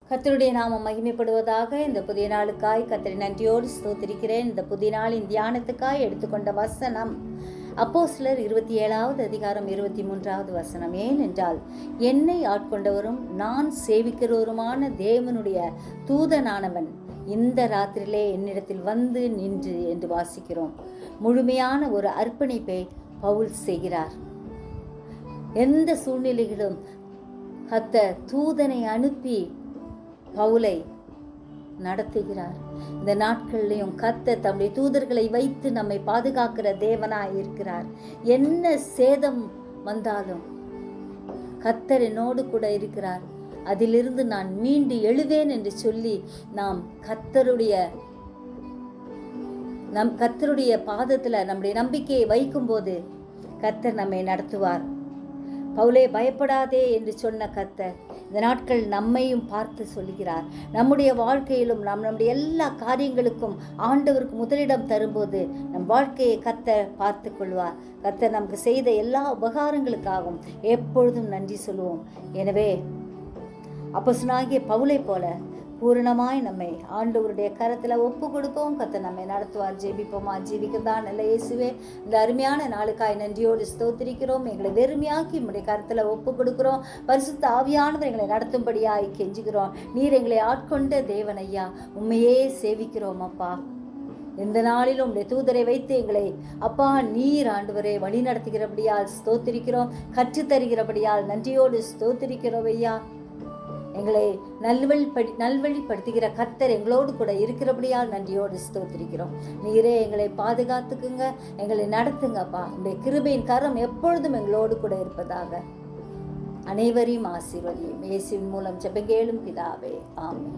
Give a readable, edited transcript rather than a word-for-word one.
கர்த்தருடைய நாமம் மகிமைப்படுவதாக. இந்த புதிய நாளுக்காய் கர்த்தரை நன்றியோடு ஸ்தோத்திரிக்கிறேன். இந்த புதிய நாளின் தியானத்துக்காய் எடுத்துக்கொண்ட வசனம் அப்போஸ்தலர் 27வது அதிகாரம் 23வது வசனம். ஏனென்றால் என்னை ஆட்கொண்டவரும் நான் சேவிக்கிறவருமான தேவனுடைய தூதனானவன் இந்த ராத்திரியிலே என்னிடத்தில் வந்து நின்று என்று வாசிக்கிறோம். முழுமையான ஒரு அர்ப்பணிப்பை பவுல் செய்கிறார். எந்த சூழ்நிலைகளும் கர்த்தர் தூதனை அனுப்பி பவுலை நடத்துகிறார். இந்த நாட்களிலையும் கர்த்தர் தம்முடைய தூதர்களை வைத்து நம்மை பாதுகாக்கிற தேவனாய் இருக்கிறார். என்ன சேதம் வந்தாலும் கர்த்தர் என்னோடு கூட இருக்கிறார், அதிலிருந்து நான் மீண்டு எழுவேன் என்று சொல்லி நாம் கர்த்தருடைய பாதத்துல நம்முடைய நம்பிக்கையை வைக்கும்போது கர்த்தர் நம்மை நடத்துவார். பவுலே, பயப்படாதே என்று சொன்ன கர்த்தர் இந்த நாட்கள் நம்மையும் பார்த்து சொல்கிறார். நம்முடைய வாழ்க்கையிலும் நம்முடைய எல்லா காரியங்களுக்கும் ஆண்டவருக்கு முதலிடம் தரும்போது நம் வாழ்க்கையை கர்த்தர் பார்த்து கொள்வார். கர்த்தர் நமக்கு செய்த எல்லா உபகாரங்களுக்காகவும் எப்பொழுதும் நன்றி சொல்லுவோம். எனவே அப்போஸ்தலனாகிய பவுலை போல பூரணமாய் நம்மை ஆண்டவருடைய கரத்தில் ஒப்பு கொடுப்போம். கர்த்தர் நம்மை நடத்துவார். ஜெபிப்போமா? ஜீவிக்கதான் நல்ல இயேசுவே, இந்த அருமையான நாளுக்காய் நன்றியோடு ஸ்தோத்திரிக்கிறோம். எங்களை வெறுமையாக்கி நம்முடைய கரத்தில் ஒப்பு கொடுக்கிறோம். பரிசுத்த ஆவியானவர் எங்களை நடத்தும்படியாய் கெஞ்சுகிறோம். நீர் எங்களை ஆட்கொண்ட தேவன் ஐயா, உண்மையே சேவிக்கிறோம் அப்பா. இந்த நாளிலும் உடைய தூதரை வைத்து எங்களை அப்பா நீர் ஆண்டவரை வழி நடத்துகிறபடியால் ஸ்தோத்திரிக்கிறோம். கற்றுத்தருகிறபடியால் நன்றியோடு ஸ்தோத்திரிக்கிறோம் ஐயா. எங்களை நல்வழிப்படுத்துகிற கர்த்தர் எங்களோடு கூட இருக்கிறபடியால் நன்றியோடு ஸ்தோத்திரிக்கிறோம். நீரே எங்களை பாதுகாத்துக்குங்க, எங்களை நடத்துங்கப்பா. உடைய கிருபையின் கரம் எப்பொழுதும் எங்களோடு கூட இருப்பதாக. அனைவரையும் ஆசீர்வதியும். இயேசுவின் மூலம் ஜெபம் கேளும் பிதாவே, ஆமென்.